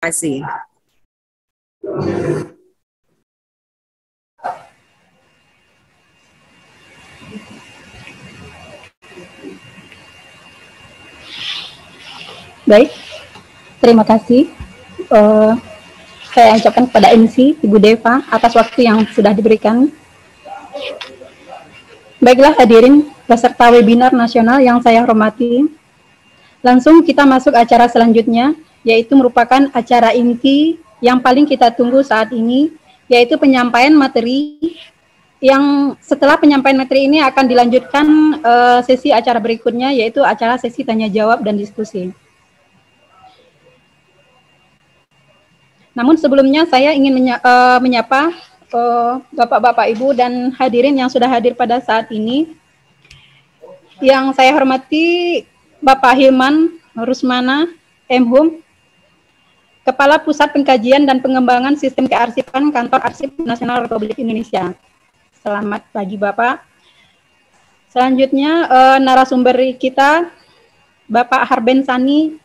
kasih. Baik, terima kasih. Saya ucapkan kepada MC Ibu Deva atas waktu yang sudah diberikan. Baiklah hadirin peserta webinar nasional yang saya hormati. Langsung kita masuk acara selanjutnya, yaitu merupakan acara inti yang paling kita tunggu saat ini, yaitu penyampaian materi yang setelah penyampaian materi ini akan dilanjutkan sesi acara berikutnya, yaitu acara sesi tanya jawab dan diskusi. Namun sebelumnya saya ingin menyapa Bapak-Bapak, Ibu, dan hadirin yang sudah hadir pada saat ini. Yang saya hormati Bapak Hilman Rusmana, M.Hum, Kepala Pusat Pengkajian dan Pengembangan Sistem Kearsipan Kantor Arsip Nasional Republik Indonesia. Selamat pagi Bapak. Selanjutnya narasumber kita Bapak Harben Sani,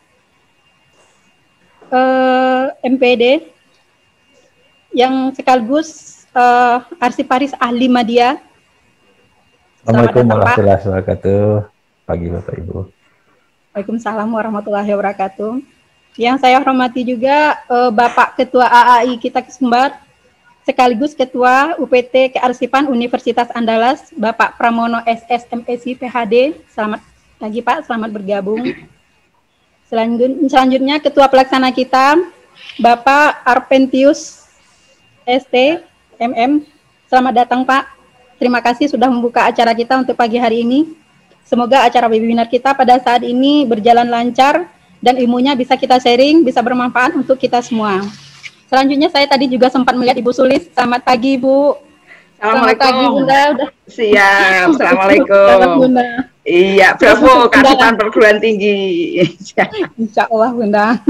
MPD, yang sekaligus arsiparis ahli media. Assalamualaikum warahmatullahi wabarakatuh. Pagi Bapak Ibu. Waalaikumsalam warahmatullahi wabarakatuh. Yang saya hormati juga Bapak Ketua AAI kita Kesumbar, sekaligus Ketua UPT Kearsipan Universitas Andalas, Bapak Pramono SS MSI PhD. Selamat pagi Pak, selamat bergabung. Selanjutnya Ketua Pelaksana kita, Bapak Arpentius ST MM. Selamat datang Pak. Terima kasih sudah membuka acara kita untuk pagi hari ini. Semoga acara webinar kita pada saat ini berjalan lancar dan ilmunya bisa kita sharing, bisa bermanfaat untuk kita semua. Selanjutnya saya tadi juga sempat melihat Ibu Sulis. Selamat pagi Bu. Assalamualaikum. Selamat pagi Bunda. Siap. Assalamualaikum. Selamat Bunda. Iya, bravo Kearsipan Perguruan Tinggi. Insya Allah Bunda.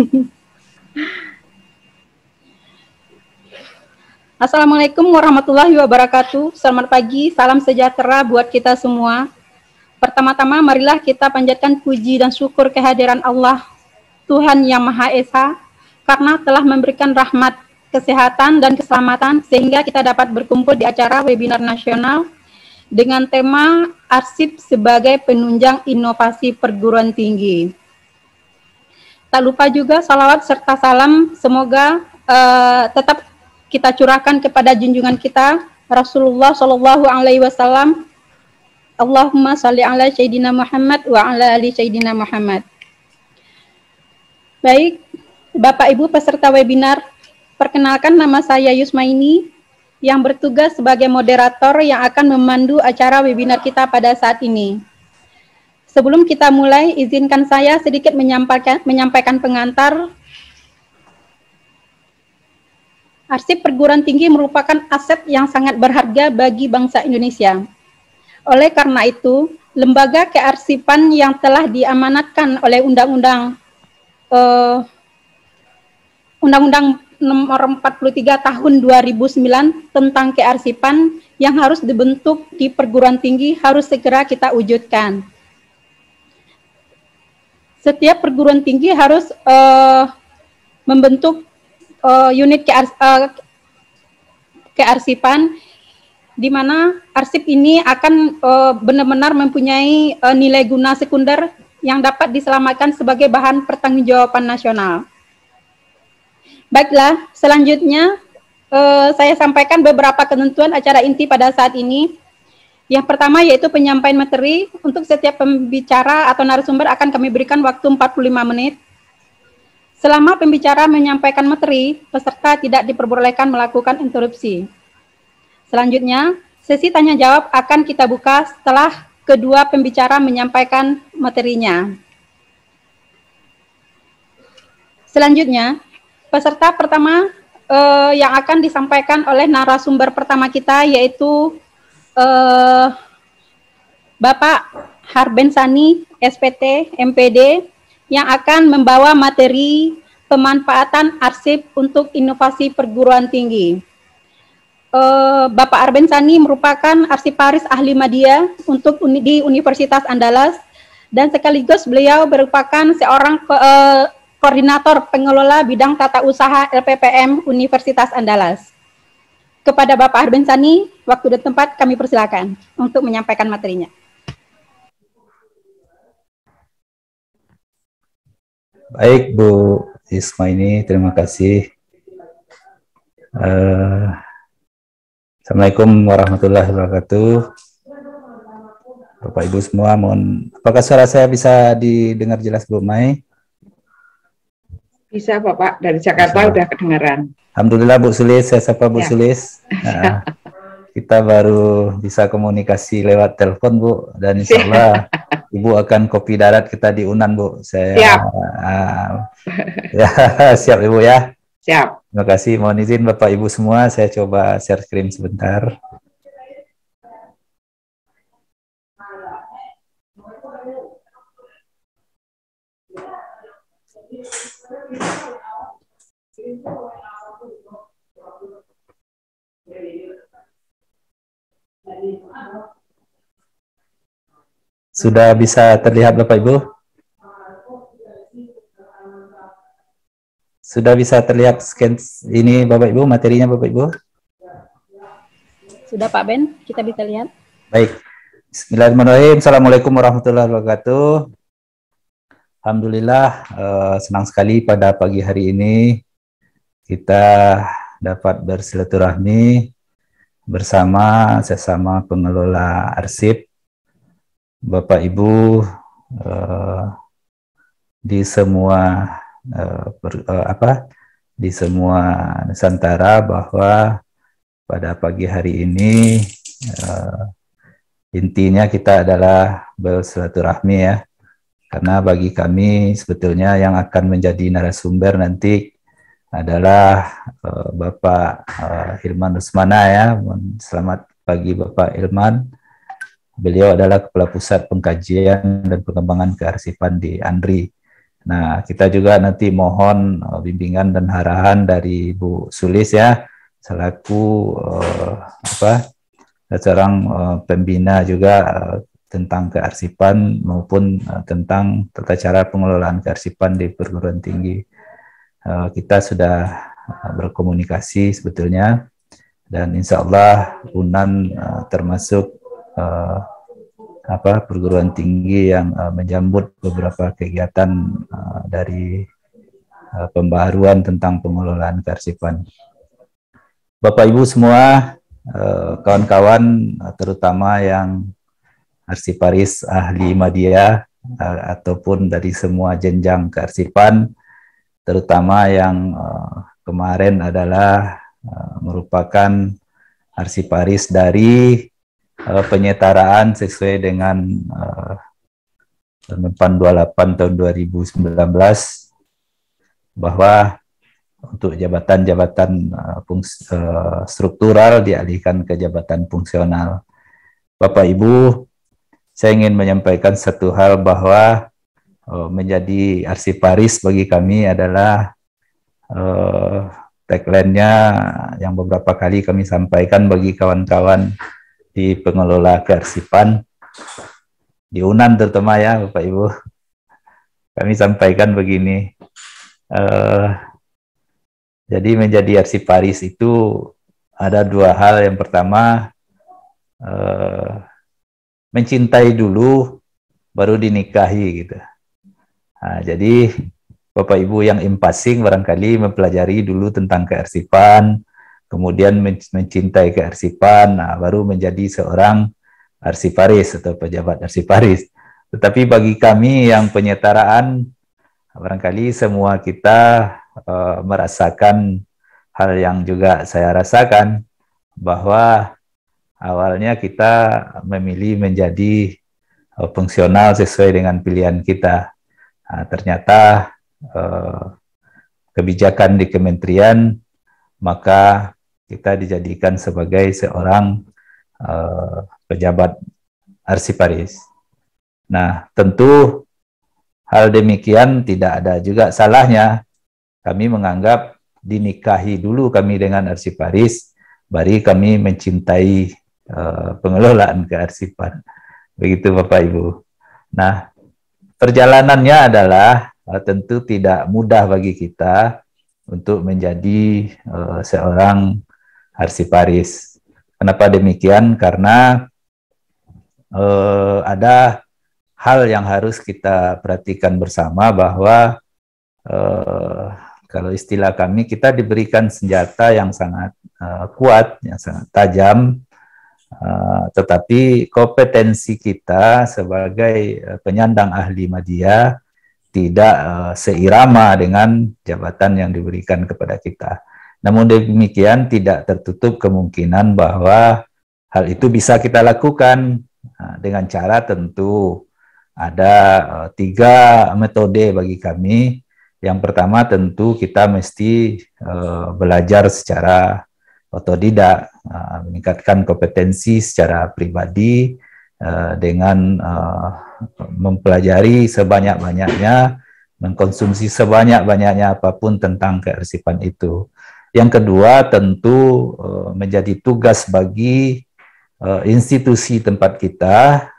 Assalamualaikum warahmatullahi wabarakatuh. Selamat pagi, salam sejahtera buat kita semua. Pertama-tama marilah kita panjatkan puji dan syukur kehadiran Allah, Tuhan yang Maha Esa, karena telah memberikan rahmat, kesehatan, dan keselamatan sehingga kita dapat berkumpul di acara webinar nasional dengan tema Arsip sebagai Penunjang Inovasi Perguruan Tinggi. Tak lupa juga salawat serta salam semoga tetap kita curahkan kepada junjungan kita Rasulullah Shallallahu Alaihi Wasallam. Allahumma sholli ala Sayyidina Muhammad wa ala ali Sayyidina Muhammad. Baik, Bapak Ibu peserta webinar, perkenalkan nama saya Yusmaini yang bertugas sebagai moderator yang akan memandu acara webinar kita pada saat ini. Sebelum kita mulai, izinkan saya sedikit menyampaikan pengantar. Arsip perguruan tinggi merupakan aset yang sangat berharga bagi bangsa Indonesia. Oleh karena itu, lembaga kearsipan yang telah diamanatkan oleh Undang-Undang Nomor 43 Tahun 2009 tentang kearsipan yang harus dibentuk di perguruan tinggi harus segera kita wujudkan. Setiap perguruan tinggi harus membentuk unit kearsipan di mana arsip ini akan benar-benar mempunyai nilai guna sekunder yang dapat diselamatkan sebagai bahan pertanggungjawaban nasional. Baiklah, selanjutnya saya sampaikan beberapa ketentuan acara inti pada saat ini. Yang pertama yaitu penyampaian materi. Untuk setiap pembicara atau narasumber akan kami berikan waktu 45 menit. Selama pembicara menyampaikan materi, peserta tidak diperbolehkan melakukan interupsi. Selanjutnya, sesi tanya jawab akan kita buka setelah kedua pembicara menyampaikan materinya. Selanjutnya, peserta pertama yang akan disampaikan oleh narasumber pertama kita yaitu Bapak Harben Sani, SPT, MPD, yang akan membawa materi pemanfaatan arsip untuk inovasi perguruan tinggi. Bapak Harben Sani merupakan arsiparis ahli media untuk di Universitas Andalas dan sekaligus beliau merupakan seorang Koordinator Pengelola Bidang Tata Usaha LPPM Universitas Andalas. Kepada Bapak Arben Sani, waktu dan tempat kami persilakan untuk menyampaikan materinya. Baik, Bu Ismaini, terima kasih. Assalamualaikum warahmatullahi wabarakatuh. Bapak Ibu semua, apakah suara saya bisa didengar jelas, Bu Mai? Bisa, Bapak. Dari Jakarta udah kedengaran. Alhamdulillah, Bu Sulis. Saya sapa Bu Sulis. Kita baru bisa komunikasi lewat telepon, Bu. Dan insya Allah Ibu akan kopi darat kita di Unan, Bu. Siap. Ya, siap, Ibu ya. Siap. Terima kasih. Mohon izin Bapak Ibu semua, saya coba share screen sebentar. Sudah bisa terlihat Bapak Ibu? Sudah bisa terlihat scan ini Bapak Ibu, materinya Bapak Ibu? Sudah Pak Ben, kita bisa lihat. Baik. Bismillahirrahmanirrahim. Assalamualaikum warahmatullahi wabarakatuh. Alhamdulillah, senang sekali pada pagi hari ini kita dapat bersilaturahmi bersama sesama pengelola arsip, Bapak Ibu di semua di semua Nusantara, bahwa pada pagi hari ini intinya kita adalah bersilaturahmi ya. Karena bagi kami sebetulnya yang akan menjadi narasumber nanti adalah Bapak Hilman Rusmana ya. Selamat pagi Bapak Hilman. Beliau adalah Kepala Pusat Pengkajian dan Pengembangan Kearsipan di ANRI. Nah, kita juga nanti mohon bimbingan dan arahan dari Bu Sulis ya, selaku seorang pembina juga tentang kearsipan maupun tentang tata cara pengelolaan kearsipan di perguruan tinggi. Kita sudah berkomunikasi sebetulnya, dan insya Allah Unan termasuk perguruan tinggi yang menyambut beberapa kegiatan dari pembaharuan tentang pengelolaan kearsipan. Bapak Ibu semua, kawan-kawan terutama yang arsiparis ahli media ataupun dari semua jenjang kearsipan, terutama yang kemarin adalah merupakan arsiparis dari penyetaraan sesuai dengan Permen 28 tahun 2019, bahwa untuk jabatan-jabatan struktural dialihkan ke jabatan fungsional. Bapak Ibu, saya ingin menyampaikan satu hal, bahwa menjadi arsiparis bagi kami adalah tagline-nya yang beberapa kali kami sampaikan bagi kawan-kawan di pengelola kearsipan di Unan terutama ya Bapak Ibu. Kami sampaikan begini, jadi menjadi arsiparis itu ada dua hal. Yang pertama, mencintai dulu baru dinikahi gitu. Nah, jadi Bapak Ibu yang impasing barangkali mempelajari dulu tentang kearsipan, kemudian mencintai kearsipan, nah, baru menjadi seorang arsiparis atau pejabat arsiparis. Tetapi bagi kami yang penyetaraan, barangkali semua kita merasakan hal yang juga saya rasakan, bahwa awalnya kita memilih menjadi fungsional sesuai dengan pilihan kita. Nah, ternyata kebijakan di kementerian, maka kita dijadikan sebagai seorang pejabat arsiparis. Nah, tentu hal demikian tidak ada juga salahnya. Kami menganggap dinikahi dulu kami dengan arsiparis, baru kami mencintai pengelolaan kearsipan. Begitu Bapak Ibu. Nah, perjalanannya adalah tentu tidak mudah bagi kita untuk menjadi seorang arsiparis. Kenapa demikian? Karena ada hal yang harus kita perhatikan bersama, bahwa kalau istilah kami, kita diberikan senjata yang sangat kuat, yang sangat tajam, tetapi kompetensi kita sebagai penyandang ahli media tidak seirama dengan jabatan yang diberikan kepada kita. Namun demikian, tidak tertutup kemungkinan bahwa hal itu bisa kita lakukan dengan cara, tentu ada 3 metode bagi kami. Yang pertama, tentu kita mesti belajar secara otodidak, meningkatkan kompetensi secara pribadi dengan mempelajari sebanyak-banyaknya, mengkonsumsi sebanyak-banyaknya apapun tentang kearsipan itu. Yang kedua, tentu menjadi tugas bagi institusi tempat kita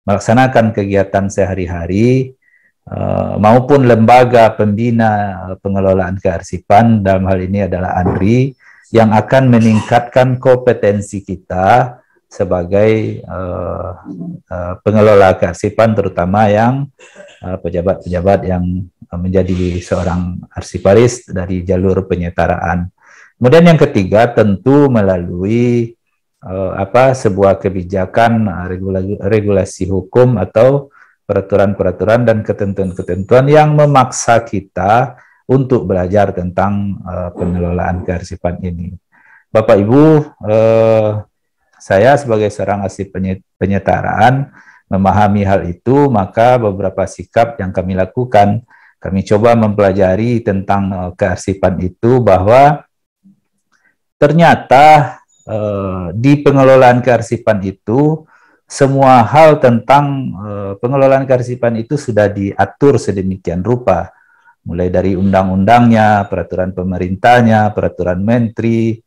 melaksanakan kegiatan sehari-hari, maupun lembaga pembina pengelolaan kearsipan, dalam hal ini adalah ANRI, yang akan meningkatkan kompetensi kita sebagai pengelola kearsipan, terutama yang pejabat-pejabat yang menjadi seorang arsiparis dari jalur penyetaraan. Kemudian yang ketiga, tentu melalui sebuah kebijakan, regulasi hukum atau peraturan-peraturan dan ketentuan-ketentuan yang memaksa kita untuk belajar tentang pengelolaan kearsipan ini. Bapak Ibu, saya sebagai seorang arsip penyetaraan memahami hal itu, maka beberapa sikap yang kami lakukan, kami coba mempelajari tentang kearsipan itu, bahwa ternyata di pengelolaan kearsipan itu, semua hal tentang pengelolaan kearsipan itu sudah diatur sedemikian rupa, mulai dari undang-undangnya, peraturan pemerintahnya, peraturan menteri,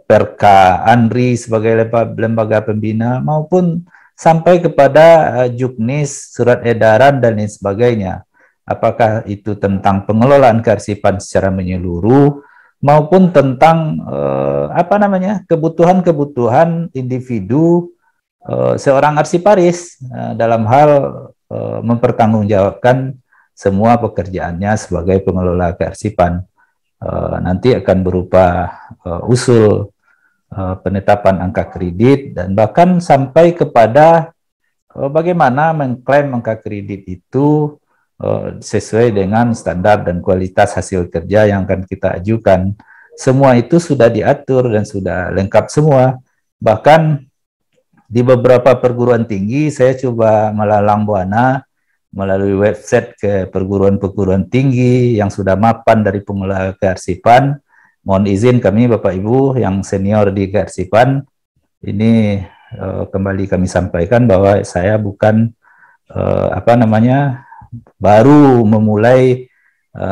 Perka ANRI sebagai lembaga pembina, maupun sampai kepada Juknis, surat edaran, dan lain sebagainya. Apakah itu tentang pengelolaan kearsipan secara menyeluruh, maupun tentang kebutuhan-kebutuhan individu seorang arsiparis dalam hal mempertanggungjawabkan semua pekerjaannya sebagai pengelola kearsipan. Nanti akan berupa usul penetapan angka kredit, dan bahkan sampai kepada bagaimana mengklaim angka kredit itu sesuai dengan standar dan kualitas hasil kerja yang akan kita ajukan. Semua itu sudah diatur dan sudah lengkap semua. Bahkan di beberapa perguruan tinggi, saya coba melalang buana melalui website ke perguruan-perguruan tinggi yang sudah mapan dari pengelola kearsipan. Mohon izin kami Bapak Ibu yang senior di kearsipan, ini kembali kami sampaikan bahwa saya bukan baru memulai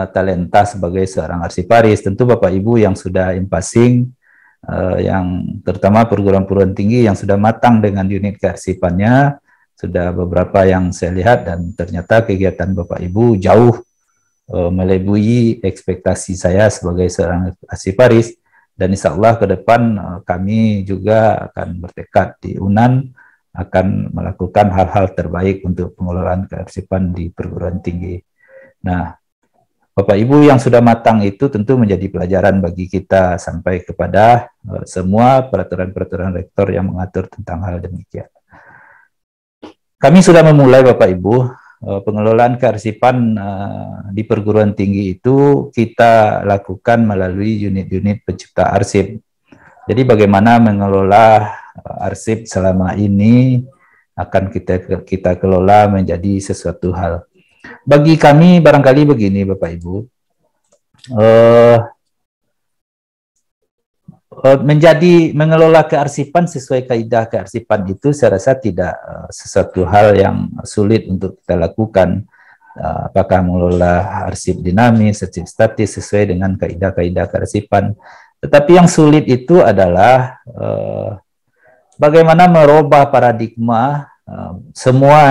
talenta sebagai seorang arsiparis. Tentu Bapak Ibu yang sudah impasing, yang terutama perguruan-perguruan tinggi yang sudah matang dengan unit kearsipannya, sudah beberapa yang saya lihat, dan ternyata kegiatan Bapak Ibu jauh melebihi ekspektasi saya sebagai seorang arsiparis, dan insya Allah ke depan kami juga akan bertekad di UNAN akan melakukan hal-hal terbaik untuk pengelolaan kearsipan di perguruan tinggi. Nah, Bapak Ibu yang sudah matang itu tentu menjadi pelajaran bagi kita sampai kepada semua peraturan-peraturan rektor yang mengatur tentang hal demikian. Kami sudah memulai Bapak Ibu, pengelolaan kearsipan di perguruan tinggi itu kita lakukan melalui unit-unit pencipta arsip. Jadi bagaimana mengelola arsip selama ini akan kita kelola menjadi sesuatu hal. Bagi kami barangkali begini Bapak Ibu, mengelola kearsipan sesuai kaidah kearsipan itu saya rasa tidak sesuatu hal yang sulit untuk kita lakukan. Apakah mengelola arsip dinamis, arsip statis sesuai dengan kaidah-kaidah kearsipan. Tetapi yang sulit itu adalah bagaimana merubah paradigma semua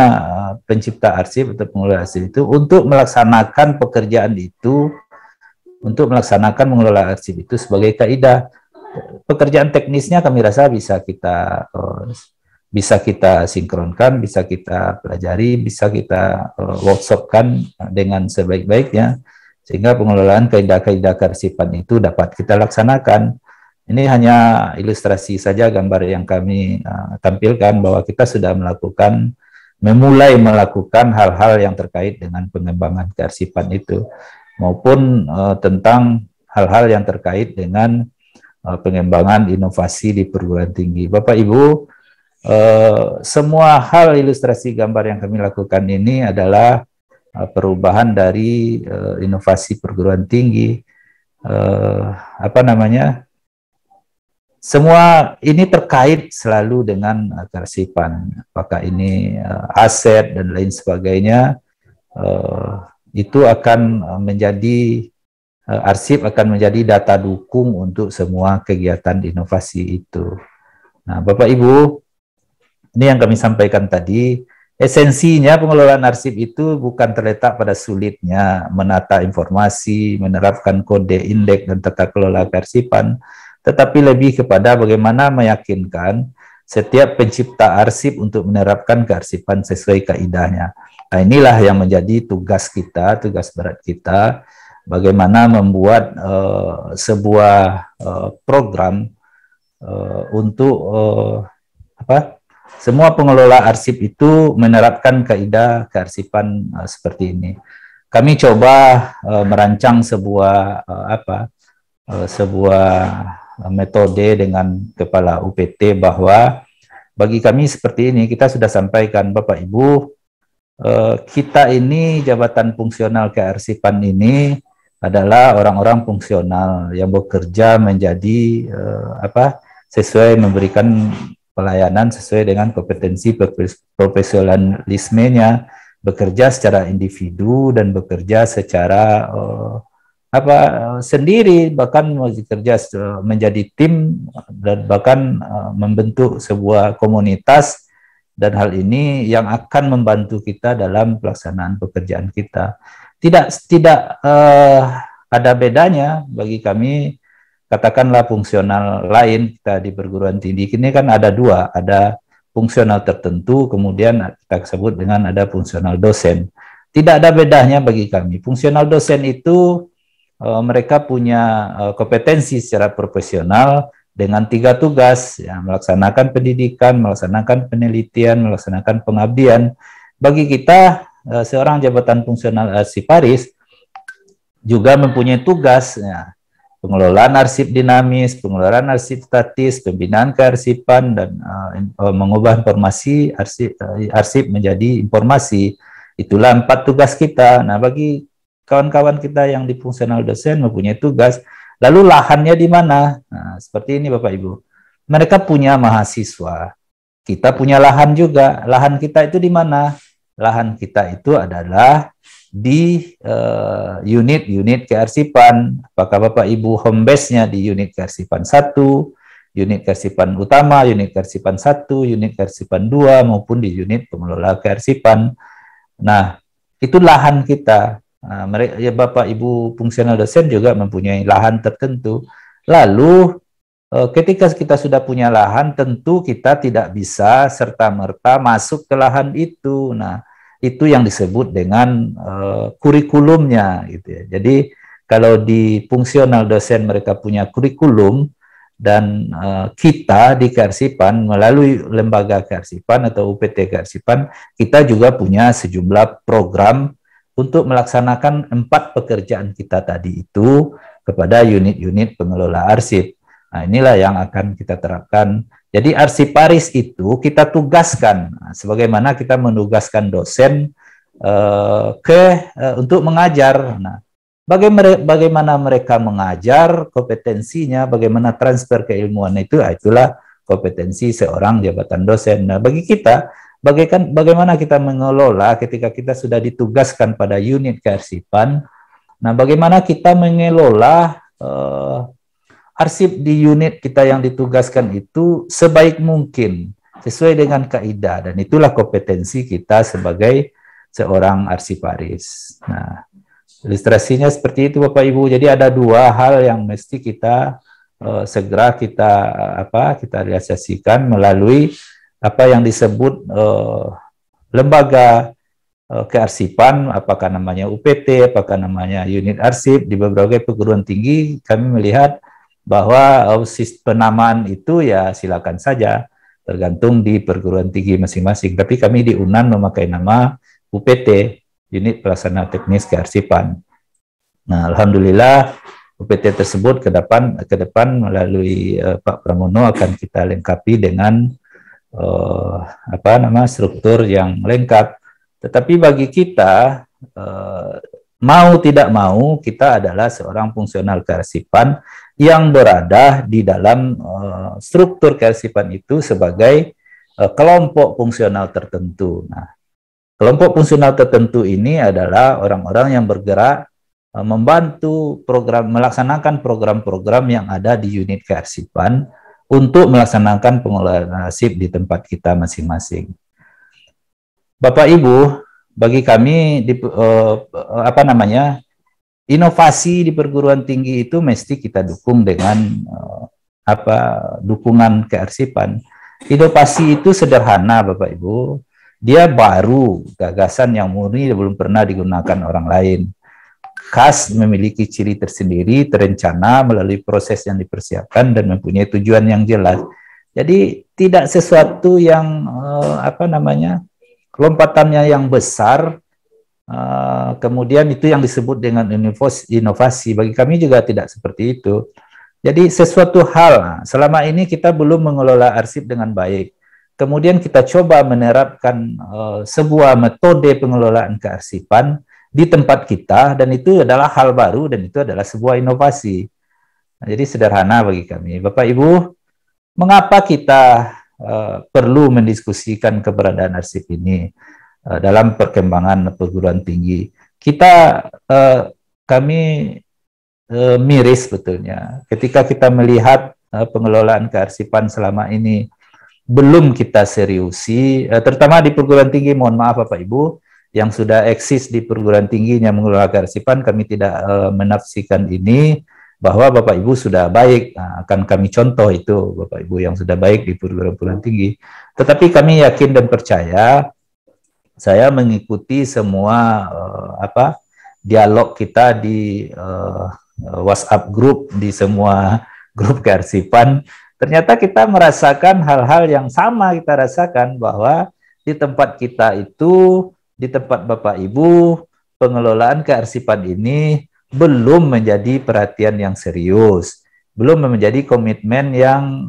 pencipta arsip atau pengelola arsip itu untuk melaksanakan pekerjaan itu, untuk melaksanakan mengelola arsip itu sebagai kaidah. Pekerjaan teknisnya kami rasa bisa kita sinkronkan, bisa kita pelajari, bisa kita workshopkan dengan sebaik-baiknya, sehingga pengelolaan kaidah-kaidah kearsipan itu dapat kita laksanakan. Ini hanya ilustrasi saja gambar yang kami tampilkan bahwa kita sudah memulai melakukan hal-hal yang terkait dengan pengembangan kearsipan itu, maupun tentang hal-hal yang terkait dengan pengembangan inovasi di perguruan tinggi. Bapak Ibu, semua hal ilustrasi gambar yang kami lakukan ini adalah perubahan dari inovasi perguruan tinggi. Semua ini terkait selalu dengan kearsipan, apakah ini aset dan lain sebagainya, itu akan menjadi arsip akan menjadi data dukung untuk semua kegiatan inovasi itu. Nah, Bapak Ibu, ini yang kami sampaikan tadi, esensinya pengelolaan arsip itu bukan terletak pada sulitnya menata informasi, menerapkan kode indeks dan tata kelola kearsipan, tetapi lebih kepada bagaimana meyakinkan setiap pencipta arsip untuk menerapkan kearsipan sesuai kaidahnya. Nah, inilah yang menjadi tugas kita, tugas berat kita, bagaimana membuat sebuah program untuk semua pengelola arsip itu menerapkan kaidah kearsipan seperti ini. Kami coba merancang sebuah metode dengan kepala UPT bahwa bagi kami seperti ini, kita sudah sampaikan Bapak Ibu, kita ini jabatan fungsional kearsipan ini adalah orang-orang fungsional yang bekerja menjadi sesuai memberikan pelayanan sesuai dengan kompetensi profesionalismenya, bekerja secara individu dan bekerja secara sendiri, bahkan bekerja menjadi tim dan bahkan membentuk sebuah komunitas, dan hal ini yang akan membantu kita dalam pelaksanaan pekerjaan kita. Tidak ada bedanya bagi kami, katakanlah fungsional lain kita di perguruan tinggi ini kan ada dua, ada fungsional tertentu, kemudian kita sebut dengan ada fungsional dosen. Tidak ada bedanya bagi kami. Fungsional dosen itu mereka punya kompetensi secara profesional dengan 3 tugas, ya, melaksanakan pendidikan, melaksanakan penelitian, melaksanakan pengabdian. Bagi kita, seorang jabatan fungsional arsiparis juga mempunyai tugas, ya, pengelolaan arsip dinamis, pengelolaan arsip statis, pembinaan kearsipan, dan mengubah informasi arsip menjadi informasi. Itulah 4 tugas kita. Nah, bagi kawan-kawan kita yang di fungsional dosen mempunyai tugas, lalu lahannya di mana? Nah, seperti ini Bapak Ibu. Mereka punya mahasiswa, kita punya lahan juga. Lahan kita itu di mana? Lahan kita itu adalah di unit-unit kearsipan. Apakah Bapak Ibu home base-nya di unit kearsipan 1, unit kearsipan utama, unit kearsipan 1, unit kearsipan 2, maupun di unit pengelola kearsipan. Nah, itu lahan kita. Nah, Bapak Ibu fungsional dosen juga mempunyai lahan tertentu. Lalu ketika kita sudah punya lahan, tentu kita tidak bisa serta-merta masuk ke lahan itu. Nah, itu yang disebut dengan kurikulumnya, gitu ya. Jadi kalau di fungsional dosen mereka punya kurikulum, dan kita di kearsipan melalui lembaga kearsipan atau UPT kearsipan, kita juga punya sejumlah program untuk melaksanakan 4 pekerjaan kita tadi itu kepada unit-unit pengelola arsip. Nah, inilah yang akan kita terapkan. Jadi arsiparis itu kita tugaskan, sebagaimana kita menugaskan dosen untuk mengajar. Nah, bagaimana mereka mengajar, kompetensinya, bagaimana transfer keilmuan itu, itulah kompetensi seorang jabatan dosen. Nah, bagi kita, bagaimana kita mengelola ketika kita sudah ditugaskan pada unit kearsipan. Nah, bagaimana kita mengelola arsip di unit kita yang ditugaskan itu sebaik mungkin. sesuai dengan kaidah, dan itulah kompetensi kita sebagai seorang arsiparis. Nah, ilustrasinya seperti itu Bapak Ibu. Jadi ada dua hal yang mesti kita segera kita realisasikan melalui apa yang disebut lembaga kearsipan, apakah namanya UPT, apakah namanya unit arsip di beberapa perguruan tinggi. Kami melihat bahwa penamaan itu ya silakan saja, tergantung di perguruan tinggi masing-masing. Tapi kami di UNAN memakai nama UPT, Unit Pelaksana Teknis Kearsipan. Nah, alhamdulillah UPT tersebut ke depan melalui Pak Pramono akan kita lengkapi dengan struktur yang lengkap. Tetapi bagi kita mau tidak mau kita adalah seorang fungsional kearsipan yang berada di dalam struktur kearsipan itu sebagai kelompok fungsional tertentu. Nah, kelompok fungsional tertentu ini adalah orang-orang yang bergerak membantu melaksanakan program-program yang ada di unit kearsipan untuk melaksanakan pengelolaan arsip di tempat kita masing-masing. Bapak Ibu, bagi kami inovasi di perguruan tinggi itu mesti kita dukung dengan dukungan kearsipan. Inovasi itu sederhana Bapak Ibu. Dia baru, gagasan yang murni belum pernah digunakan orang lain. Khas, memiliki ciri tersendiri, terencana melalui proses yang dipersiapkan dan mempunyai tujuan yang jelas. Jadi tidak sesuatu yang lompatannya yang besar, kemudian itu yang disebut dengan inovasi. Bagi kami juga tidak seperti itu. Jadi sesuatu hal, selama ini kita belum mengelola arsip dengan baik. Kemudian kita coba menerapkan sebuah metode pengelolaan kearsipan di tempat kita, dan itu adalah hal baru, dan itu adalah sebuah inovasi. Nah, jadi sederhana bagi kami. Bapak Ibu, mengapa kita perlu mendiskusikan keberadaan arsip ini dalam perkembangan perguruan tinggi? Kami miris sebetulnya ketika kita melihat pengelolaan kearsipan selama ini belum kita seriusi, terutama di perguruan tinggi. Mohon maaf Bapak Ibu, yang sudah eksis di perguruan tinggi yang mengelola kearsipan, kami tidak menafsirkan ini bahwa Bapak Ibu sudah baik. Nah, akan kami contoh itu Bapak Ibu yang sudah baik di perguruan tinggi. Tetapi kami yakin dan percaya, saya mengikuti semua dialog kita di WhatsApp group, di semua grup kearsipan. Ternyata kita merasakan hal-hal yang sama kita rasakan, bahwa di tempat kita itu, di tempat Bapak Ibu, pengelolaan kearsipan ini belum menjadi perhatian yang serius, belum menjadi komitmen yang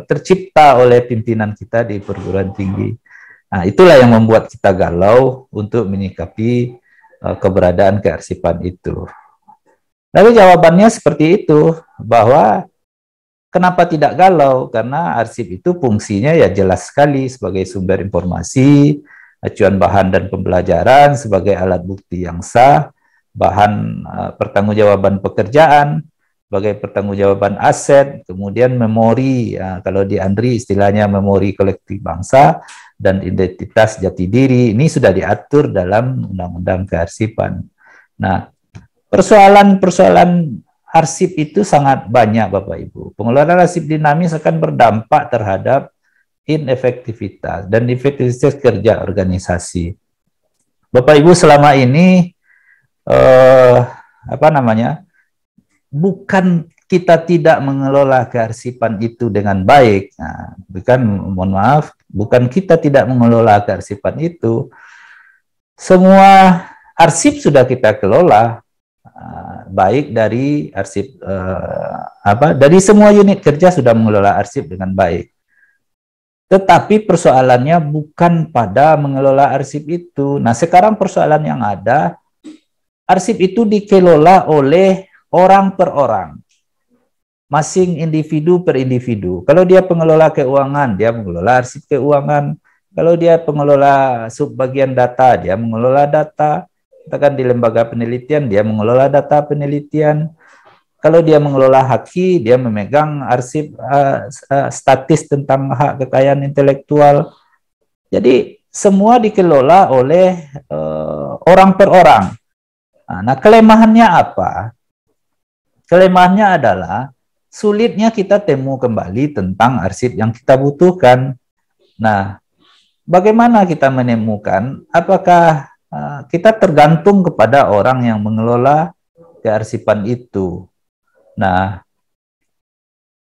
tercipta oleh pimpinan kita di perguruan tinggi. Nah, itulah yang membuat kita galau untuk menyikapi keberadaan kearsipan itu. Lalu jawabannya seperti itu, bahwa kenapa tidak galau? Karena arsip itu fungsinya ya jelas sekali sebagai sumber informasi, acuan bahan dan pembelajaran, sebagai alat bukti yang sah, bahan pertanggungjawaban pekerjaan, sebagai pertanggungjawaban aset, kemudian memori, kalau di ANDRI istilahnya memori kolektif bangsa, dan identitas jati diri. Ini sudah diatur dalam Undang-Undang Kearsipan. Nah, persoalan-persoalan arsip itu sangat banyak Bapak Ibu. Pengelolaan arsip dinamis akan berdampak terhadap inefektivitas dan efektivitas kerja organisasi. Bapak Ibu, selama ini bukan kita tidak mengelola kearsipan itu dengan baik. Nah, bukan kita tidak mengelola kearsipan itu. Semua arsip sudah kita kelola, baik dari arsip dari semua unit kerja sudah mengelola arsip dengan baik. Tetapi persoalannya bukan pada mengelola arsip itu. Nah, sekarang persoalan yang ada, arsip itu dikelola oleh orang per orang, masing individu per individu. Kalau dia pengelola keuangan, dia mengelola arsip keuangan. Kalau dia pengelola subbagian data, dia mengelola data. Katakan di lembaga penelitian, dia mengelola data penelitian. Kalau dia mengelola Haki, dia memegang arsip statis tentang hak kekayaan intelektual. Jadi semua dikelola oleh orang per orang. Nah, kelemahannya apa? Kelemahannya adalah sulitnya kita temu kembali tentang arsip yang kita butuhkan. Nah, bagaimana kita menemukan? Apakah kita tergantung kepada orang yang mengelola kearsipan itu? Nah,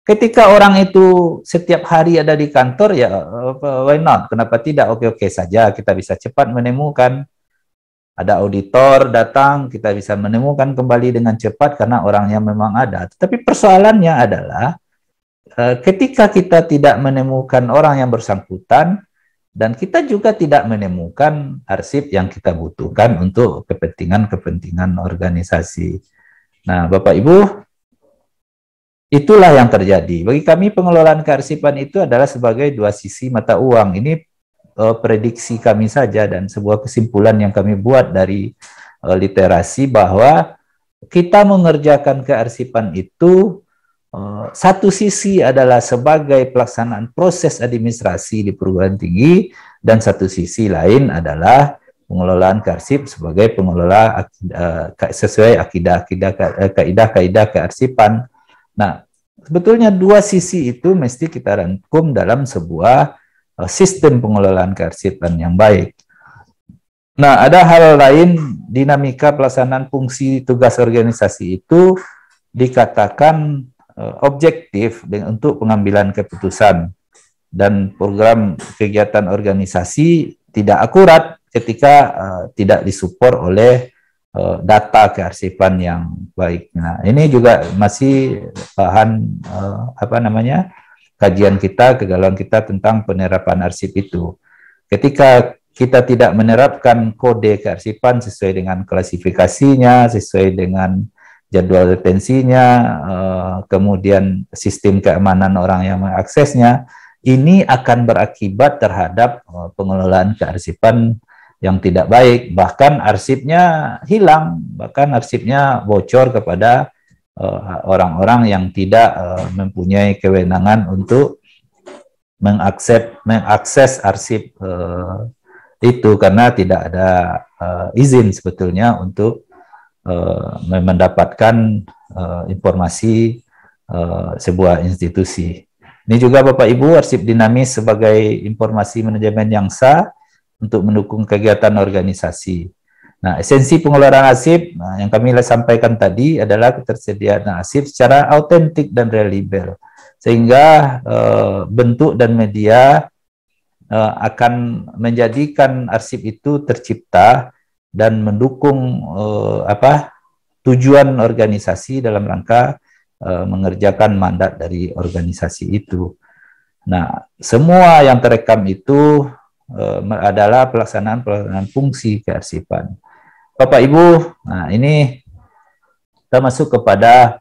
ketika orang itu setiap hari ada di kantor, ya why not? Kenapa tidak? Oke-oke saja, kita bisa cepat menemukan. Ada auditor datang, kita bisa menemukan kembali dengan cepat karena orangnya memang ada. Tetapi persoalannya adalah ketika kita tidak menemukan orang yang bersangkutan, dan kita juga tidak menemukan arsip yang kita butuhkan untuk kepentingan-kepentingan organisasi. Nah, Bapak Ibu, itulah yang terjadi. Bagi kami pengelolaan kearsipan itu adalah sebagai dua sisi mata uang. Ini prediksi kami saja dan sebuah kesimpulan yang kami buat dari literasi bahwa kita mengerjakan kearsipan itu satu sisi adalah sebagai pelaksanaan proses administrasi di perguruan tinggi dan satu sisi lain adalah pengelolaan kearsip sebagai pengelola sesuai kaidah kearsipan. Nah, sebetulnya dua sisi itu mesti kita rangkum dalam sebuah sistem pengelolaan kearsipan yang baik. Nah, ada hal lain, dinamika pelaksanaan fungsi tugas organisasi itu dikatakan objektif untuk pengambilan keputusan dan program kegiatan organisasi tidak akurat ketika tidak disupport oleh data kearsipan yang baik. Nah, ini juga masih bahan kajian kita, kegalauan kita tentang penerapan arsip itu. Ketika kita tidak menerapkan kode kearsipan sesuai dengan klasifikasinya, sesuai dengan jadwal retensinya, kemudian sistem keamanan orang yang mengaksesnya, ini akan berakibat terhadap pengelolaan kearsipan yang tidak baik, bahkan arsipnya hilang, bahkan arsipnya bocor kepada orang-orang yang tidak mempunyai kewenangan untuk mengakses arsip itu karena tidak ada izin sebetulnya untuk mendapatkan informasi sebuah institusi. Ini juga Bapak Ibu, arsip dinamis sebagai informasi manajemen yang sah untuk mendukung kegiatan organisasi. Nah, esensi pengelolaan arsip yang kami sampaikan tadi adalah ketersediaan arsip secara autentik dan reliable, sehingga bentuk dan media akan menjadikan arsip itu tercipta dan mendukung tujuan organisasi dalam rangka mengerjakan mandat dari organisasi itu. Nah, semua yang terekam itu adalah pelaksanaan fungsi kearsipan. Bapak Ibu, nah ini kita masuk kepada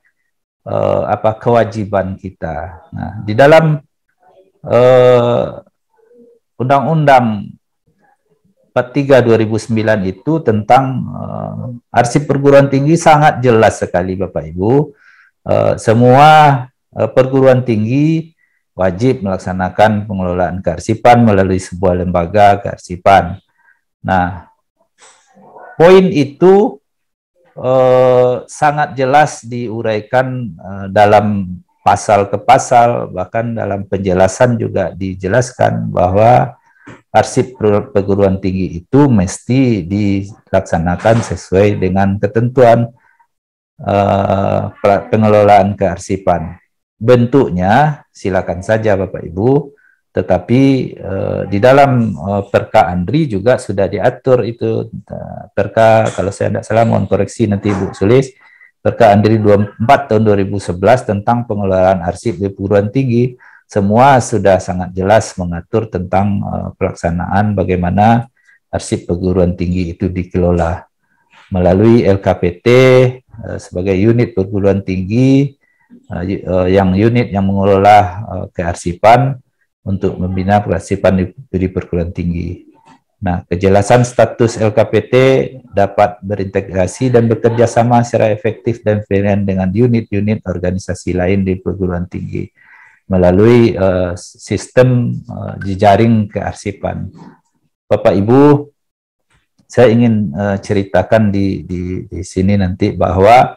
kewajiban kita. Nah, di dalam Undang-Undang 43 2009 itu tentang arsip perguruan tinggi sangat jelas sekali Bapak Ibu. Semua perguruan tinggi wajib melaksanakan pengelolaan kearsipan melalui sebuah lembaga kearsipan. Nah, poin itu sangat jelas diuraikan dalam pasal ke pasal, bahkan dalam penjelasan juga dijelaskan bahwa arsip perguruan tinggi itu mesti dilaksanakan sesuai dengan ketentuan pengelolaan kearsipan. Bentuknya silakan saja Bapak Ibu, tetapi di dalam Perka Andri juga sudah diatur itu. Perka, kalau saya tidak salah, mohon koreksi nanti Bu Sulis, Perka Andri 24 tahun 2011 tentang pengelolaan arsip di perguruan tinggi, semua sudah sangat jelas mengatur tentang pelaksanaan bagaimana arsip perguruan tinggi itu dikelola melalui LKPT sebagai unit perguruan tinggi, yang unit yang mengelola kearsipan untuk membina kearsipan di perguruan tinggi. Nah, kejelasan status LKPT dapat berintegrasi dan bekerja sama secara efektif dan efisien dengan unit-unit organisasi lain di perguruan tinggi melalui sistem jejaring kearsipan. Bapak Ibu, saya ingin ceritakan di sini nanti bahwa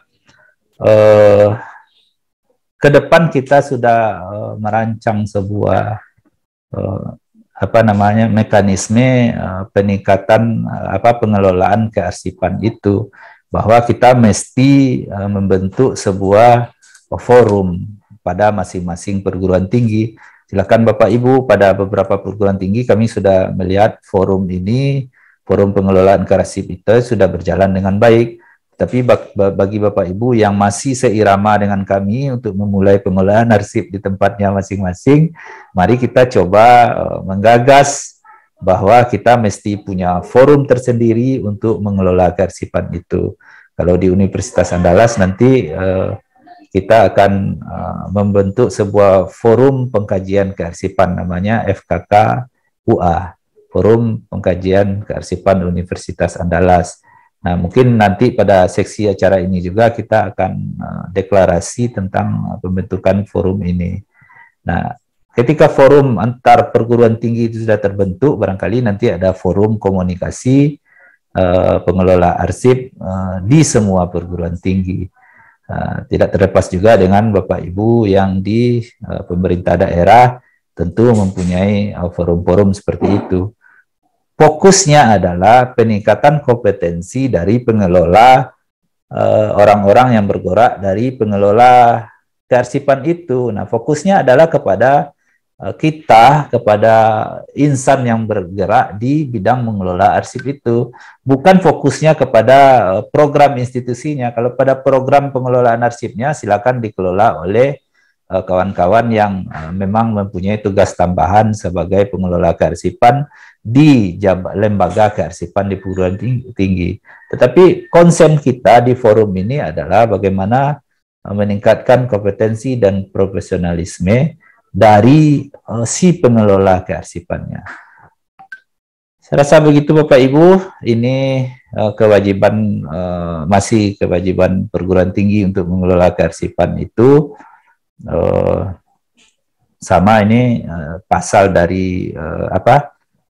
ke depan kita sudah merancang sebuah mekanisme peningkatan pengelolaan kearsipan itu, bahwa kita mesti membentuk sebuah forum pada masing-masing perguruan tinggi. Silakan Bapak Ibu, pada beberapa perguruan tinggi kami sudah melihat forum ini, forum pengelolaan kearsip itu sudah berjalan dengan baik. Tapi bagi Bapak Ibu yang masih seirama dengan kami untuk memulai pengelolaan arsip di tempatnya masing-masing, mari kita coba menggagas bahwa kita mesti punya forum tersendiri untuk mengelola kearsipan itu. Kalau di Universitas Andalas nanti kita akan membentuk sebuah forum pengkajian kearsipan, namanya FKK UA, Forum Pengkajian Kearsipan Universitas Andalas. Nah, mungkin nanti pada seksi acara ini juga kita akan deklarasi tentang pembentukan forum ini. Nah, ketika forum antar perguruan tinggi itu sudah terbentuk, barangkali nanti ada forum komunikasi pengelola arsip di semua perguruan tinggi. Tidak terlepas juga dengan Bapak Ibu yang di pemerintah daerah tentu mempunyai forum-forum seperti itu. Fokusnya adalah peningkatan kompetensi dari pengelola, orang-orang yang bergerak dari pengelola kearsipan itu. Nah, fokusnya adalah kepada kita, kepada insan yang bergerak di bidang mengelola arsip itu. Bukan fokusnya kepada program institusinya. Kalau pada program pengelolaan arsipnya, silakan dikelola oleh kawan-kawan yang memang mempunyai tugas tambahan sebagai pengelola kearsipan di lembaga kearsipan di perguruan tinggi. Tetapi konsen kita di forum ini adalah bagaimana meningkatkan kompetensi dan profesionalisme dari si pengelola kearsipannya. Saya rasa begitu Bapak Ibu, ini kewajiban masih kewajiban perguruan tinggi untuk mengelola kearsipan itu. Sama ini pasal dari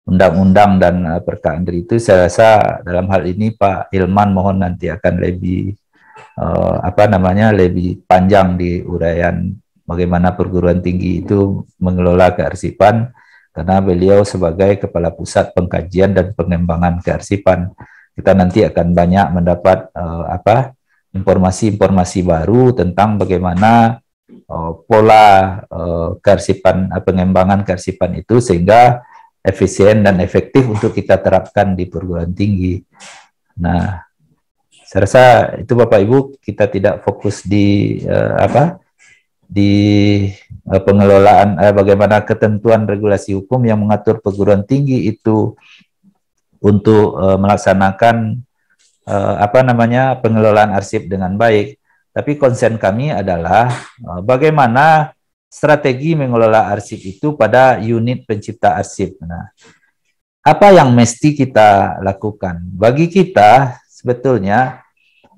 undang-undang dan perkaan itu. Saya rasa dalam hal ini Pak Hilman mohon nanti akan lebih lebih panjang di uraian bagaimana perguruan tinggi itu mengelola kearsipan, karena beliau sebagai Kepala Pusat Pengkajian dan Pengembangan Kearsipan. Kita nanti akan banyak mendapat informasi-informasi baru tentang bagaimana pola kearsipan, pengembangan kearsipan itu sehingga efisien dan efektif untuk kita terapkan di perguruan tinggi. Nah, saya rasa itu Bapak Ibu, kita tidak fokus di pengelolaan bagaimana ketentuan regulasi hukum yang mengatur perguruan tinggi itu untuk melaksanakan pengelolaan arsip dengan baik. Tapi konsen kami adalah bagaimana strategi mengelola arsip itu pada unit pencipta arsip. Nah, apa yang mesti kita lakukan? Bagi kita sebetulnya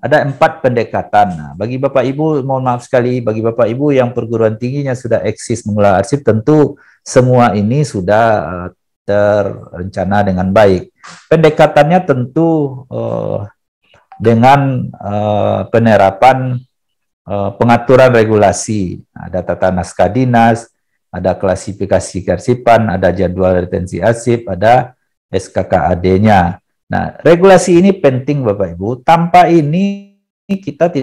ada 4 pendekatan. Nah, bagi Bapak Ibu, mohon maaf sekali, bagi Bapak Ibu yang perguruan tingginya sudah eksis mengelola arsip, tentu semua ini sudah terencana dengan baik. Pendekatannya tentu dengan penerapan pengaturan regulasi, ada tata naskah dinas, ada klasifikasi kearsipan, ada jadwal retensi arsip, ada SKKAD-nya. Nah, regulasi ini penting Bapak Ibu. Tanpa ini kita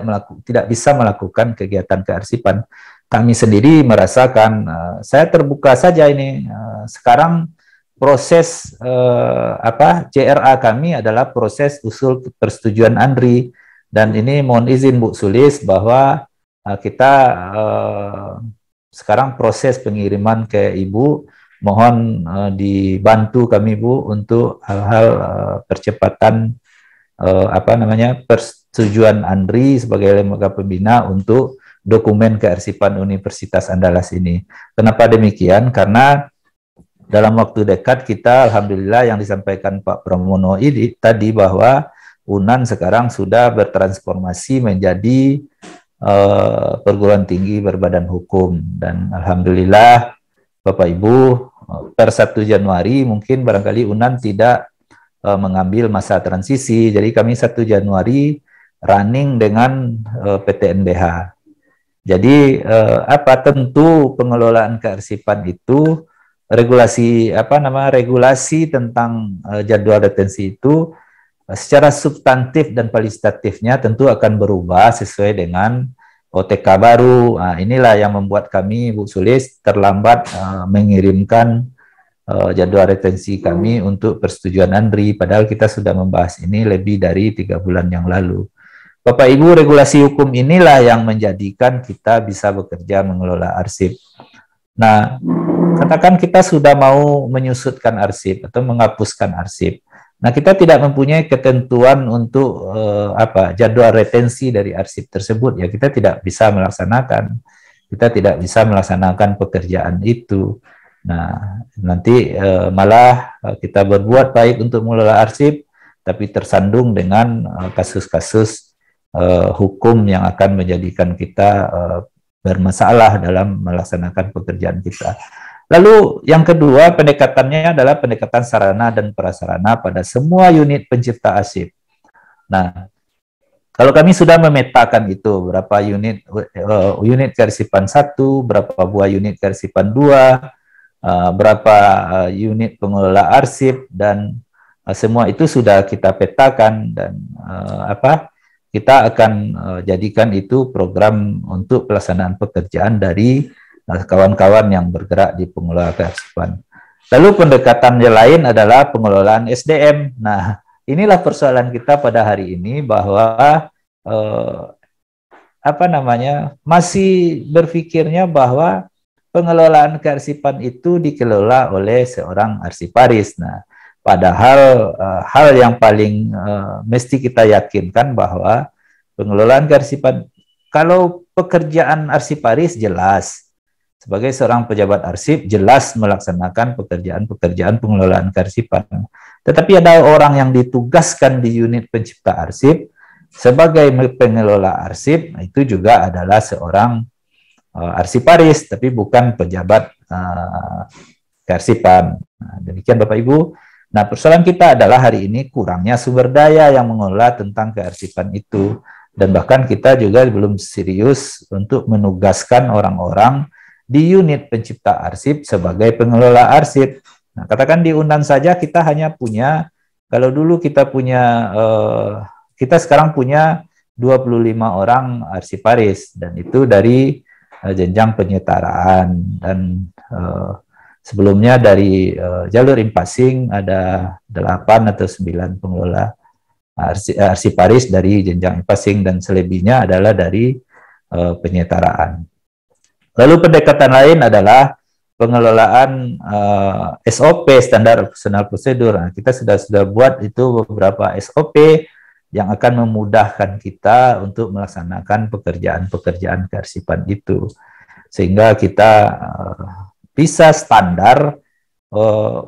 tidak bisa melakukan kegiatan kearsipan. Kami sendiri merasakan, saya terbuka saja ini. Sekarang proses JRA kami adalah proses usul persetujuan ANDRI. Dan ini mohon izin Bu Sulis bahwa kita sekarang proses pengiriman ke Ibu, mohon dibantu kami Bu untuk hal-hal percepatan persetujuan ANDRI sebagai lembaga pembina untuk dokumen kearsipan Universitas Andalas ini. Kenapa demikian? Karena dalam waktu dekat kita alhamdulillah yang disampaikan Pak Pramono ini tadi bahwa UNAN sekarang sudah bertransformasi menjadi perguruan tinggi berbadan hukum, dan alhamdulillah Bapak Ibu per 1 Januari mungkin barangkali UNAN tidak mengambil masa transisi, jadi kami 1 Januari running dengan PTNBH. Jadi tentu pengelolaan kearsipan itu regulasi tentang jadwal retensi itu secara substantif dan kualitatifnya tentu akan berubah sesuai dengan OTK baru. Nah, inilah yang membuat kami, Bu Sulis, terlambat mengirimkan jadwal retensi kami untuk persetujuan ANRI, padahal kita sudah membahas ini lebih dari 3 bulan yang lalu. Bapak Ibu, regulasi hukum inilah yang menjadikan kita bisa bekerja mengelola arsip. Nah, katakan kita sudah mau menyusutkan arsip atau menghapuskan arsip. Nah, kita tidak mempunyai ketentuan untuk jadwal retensi dari arsip tersebut, ya kita tidak bisa melaksanakan. Kita tidak bisa melaksanakan pekerjaan itu. Nah, nanti malah kita berbuat baik untuk mengelola arsip, tapi tersandung dengan kasus-kasus hukum yang akan menjadikan kita bermasalah dalam melaksanakan pekerjaan kita. Lalu yang kedua, pendekatannya adalah pendekatan sarana dan prasarana pada semua unit pencipta arsip. Nah, kalau kami sudah memetakan itu, berapa unit kearsipan 1, berapa buah unit kearsipan 2, berapa unit pengelola arsip, dan semua itu sudah kita petakan, dan kita akan jadikan itu program untuk pelaksanaan pekerjaan dari kawan-kawan yang bergerak di pengelola kearsipan. Lalu pendekatan yang lain adalah pengelolaan SDM. Nah, inilah persoalan kita pada hari ini, bahwa masih berpikirnya bahwa pengelolaan kearsipan itu dikelola oleh seorang arsiparis. Nah, padahal hal yang paling mesti kita yakinkan bahwa pengelolaan kearsipan, kalau pekerjaan arsiparis jelas, sebagai seorang pejabat arsip jelas melaksanakan pekerjaan pengelolaan kearsipan. Tetapi ada orang yang ditugaskan di unit pencipta arsip sebagai pengelola arsip, itu juga adalah seorang arsiparis, tapi bukan pejabat kearsipan. Nah, demikian Bapak Ibu. Nah, persoalan kita adalah hari ini kurangnya sumber daya yang mengelola tentang kearsipan itu. Dan bahkan kita juga belum serius untuk menugaskan orang-orang di unit pencipta arsip sebagai pengelola arsip. Nah, katakan di UNAN saja kita hanya punya, kalau dulu kita punya, kita sekarang punya 25 orang arsiparis, dan itu dari jenjang penyetaraan, dan sebelumnya dari jalur impasing ada 8 atau 9 pengelola arsiparis dari jenjang impasing, dan selebihnya adalah dari penyetaraan. Lalu pendekatan lain adalah pengelolaan SOP, standar operasional prosedur. Nah, kita sudah buat itu beberapa SOP yang akan memudahkan kita untuk melaksanakan pekerjaan-pekerjaan kearsipan itu, sehingga kita bisa standar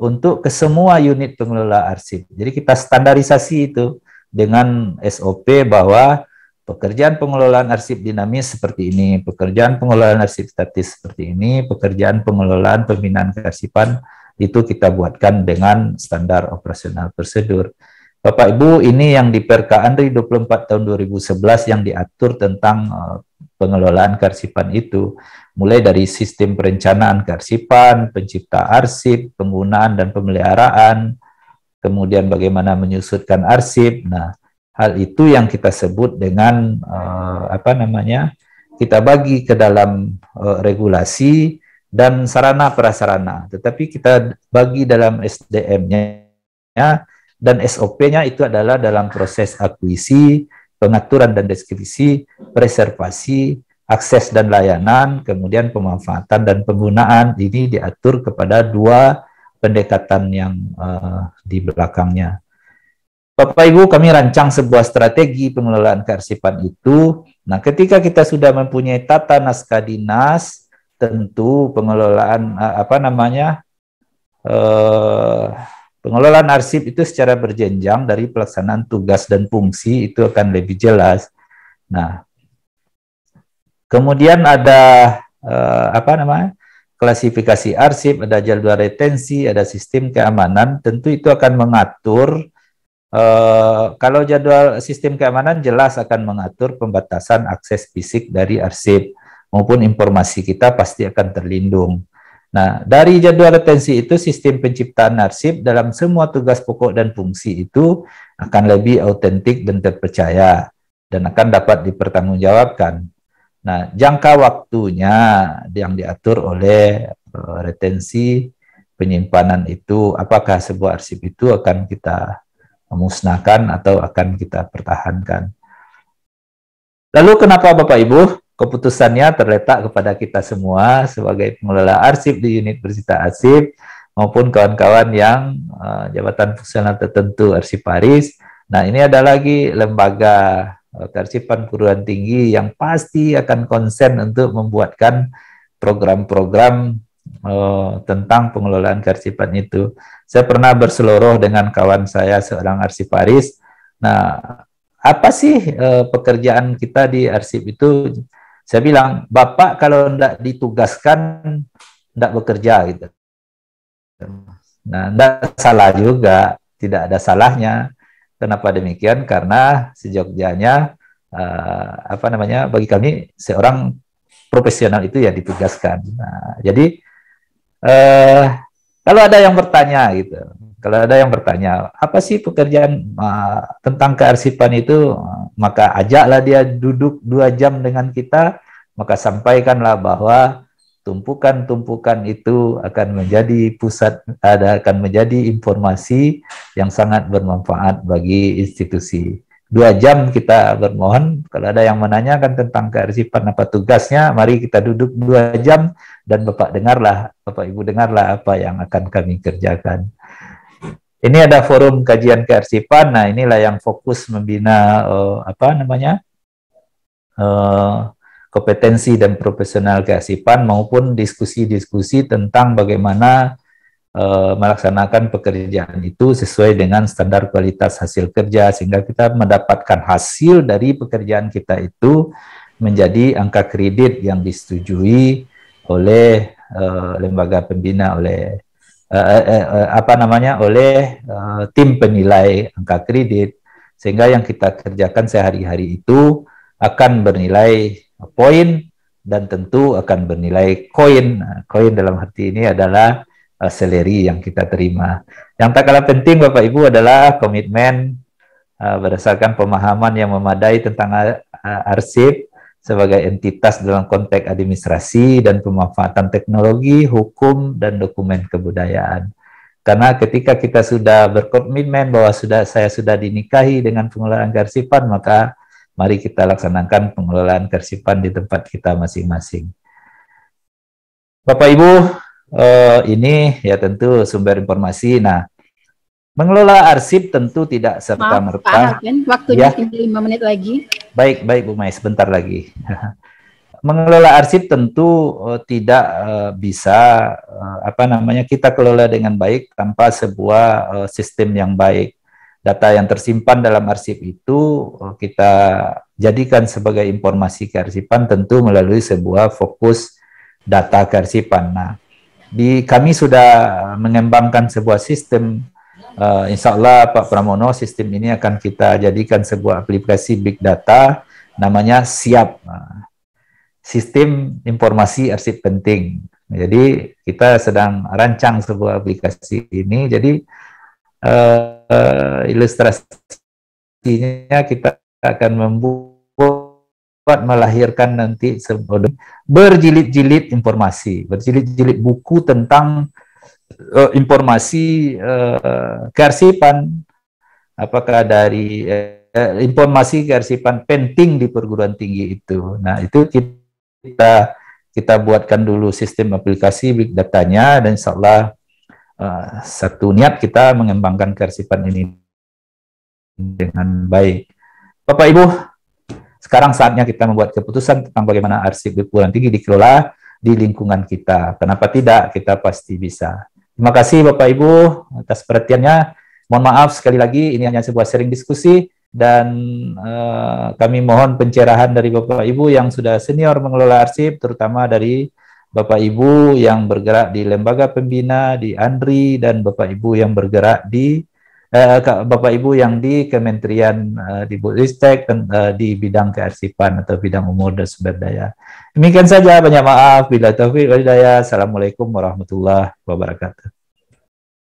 untuk ke semua unit pengelola arsip. Jadi kita standarisasi itu dengan SOP bahwa pekerjaan pengelolaan arsip dinamis seperti ini, pekerjaan pengelolaan arsip statis seperti ini, pekerjaan pengelolaan pembinaan kearsipan itu kita buatkan dengan standar operasional prosedur. Bapak Ibu, ini yang di Perka ANRI 24 tahun 2011 yang diatur tentang pengelolaan kearsipan itu, mulai dari sistem perencanaan kearsipan, pencipta arsip, penggunaan dan pemeliharaan, kemudian bagaimana menyusutkan arsip. Nah, hal itu yang kita sebut dengan kita bagi ke dalam regulasi dan sarana prasarana, tetapi kita bagi dalam SDM-nya, dan SOP-nya itu adalah dalam proses akuisisi, pengaturan dan deskripsi, preservasi, akses dan layanan, kemudian pemanfaatan dan penggunaan. Ini diatur kepada 2 pendekatan yang di belakangnya. Bapak Ibu, kami rancang sebuah strategi pengelolaan kearsipan itu. Nah, ketika kita sudah mempunyai tata naskah dinas, tentu pengelolaan pengelolaan arsip itu secara berjenjang dari pelaksanaan tugas dan fungsi itu akan lebih jelas. Nah, kemudian ada klasifikasi arsip, ada jadwal retensi, ada sistem keamanan. Tentu itu akan mengatur. Kalau jadwal sistem keamanan jelas akan mengatur pembatasan akses fisik dari arsip maupun informasi kita pasti akan terlindung. Nah, dari jadwal retensi itu sistem penciptaan arsip dalam semua tugas pokok dan fungsi itu akan lebih autentik dan terpercaya dan akan dapat dipertanggungjawabkan. Nah, jangka waktunya yang diatur oleh retensi penyimpanan itu, apakah sebuah arsip itu akan kita musnahkan atau akan kita pertahankan. Lalu kenapa Bapak Ibu? Keputusannya terletak kepada kita semua sebagai pengelola arsip di unit Bersita Arsip maupun kawan-kawan yang jabatan fungsional tertentu arsiparis. Nah, ini ada lagi lembaga kearsipan perguruan tinggi yang pasti akan konsen untuk membuatkan program-program tentang pengelolaan kearsipan itu. Saya pernah berseloroh dengan kawan saya seorang arsiparis. Nah, apa sih pekerjaan kita di arsip itu? Saya bilang, Bapak kalau tidak ditugaskan, tidak bekerja gitu. Nah, tidak salah juga, tidak ada salahnya. Kenapa demikian? Karena sejogjanya, bagi kami seorang profesional itu ya ditugaskan. Nah, jadi kalau ada yang bertanya gitu, kalau ada yang bertanya, apa sih pekerjaan tentang kearsipan itu, maka ajaklah dia duduk 2 jam dengan kita, maka sampaikanlah bahwa tumpukan-tumpukan itu akan menjadi pusat, akan menjadi informasi yang sangat bermanfaat bagi institusi. 2 jam kita bermohon, kalau ada yang menanyakan tentang kearsipan apa tugasnya, mari kita duduk 2 jam dan Bapak Ibu dengarlah apa yang akan kami kerjakan. Ini ada forum kajian kearsipan. Nah, inilah yang fokus membina kompetensi dan profesional kearsipan maupun diskusi-diskusi tentang bagaimana melaksanakan pekerjaan itu sesuai dengan standar kualitas hasil kerja sehingga kita mendapatkan hasil dari pekerjaan kita itu menjadi angka kredit yang disetujui oleh lembaga pembina, oleh tim penilai angka kredit, sehingga yang kita kerjakan sehari-hari itu akan bernilai poin dan tentu akan bernilai koin. Nah, koin dalam arti ini adalah salary yang kita terima. Yang tak kalah penting Bapak Ibu adalah komitmen berdasarkan pemahaman yang memadai tentang arsip sebagai entitas dalam konteks administrasi dan pemanfaatan teknologi, hukum, dan dokumen kebudayaan. Karena ketika kita sudah berkomitmen bahwa saya sudah dinikahi dengan pengelolaan kearsipan, maka mari kita laksanakan pengelolaan kearsipan di tempat kita masing-masing. Bapak Ibu, ini ya tentu sumber informasi. Nah, mengelola arsip tentu tidak serta-merta. Waktunya tinggal 5 menit lagi. Baik Bu Mai, sebentar lagi. Mengelola arsip tentu tidak bisa kita kelola dengan baik tanpa sebuah sistem yang baik. Data yang tersimpan dalam arsip itu kita jadikan sebagai informasi kearsipan tentu melalui sebuah fokus data kearsipan. Nah, kami sudah mengembangkan sebuah sistem. Insya Allah Pak Pramono, sistem ini akan kita jadikan sebuah aplikasi big data namanya SIAP, Sistem Informasi Arsip Penting. Jadi kita sedang rancang sebuah aplikasi ini. Jadi ilustrasinya kita akan membuat melahirkan nanti berjilid-jilid informasi, berjilid-jilid buku tentang informasi kearsipan, apakah dari informasi kearsipan penting di perguruan tinggi itu. Nah, itu kita buatkan dulu sistem aplikasi big datanya, dan insya Allah satu niat kita mengembangkan kearsipan ini dengan baik. Bapak Ibu, sekarang saatnya kita membuat keputusan tentang bagaimana arsip di perguruan tinggi dikelola di lingkungan kita. Kenapa tidak? Kita pasti bisa. Terima kasih Bapak Ibu atas perhatiannya. Mohon maaf sekali lagi, ini hanya sebuah sharing diskusi dan kami mohon pencerahan dari Bapak Ibu yang sudah senior mengelola arsip, terutama dari Bapak Ibu yang bergerak di lembaga pembina, di ANDRI, dan Bapak Ibu yang bergerak di Bapak Ibu yang di Kementerian di Ristek di bidang kearsipan atau bidang umur dan sumber daya. Demikian saja, banyak maaf. Bila taufiq wal hidayah. Assalamualaikum warahmatullahi wabarakatuh.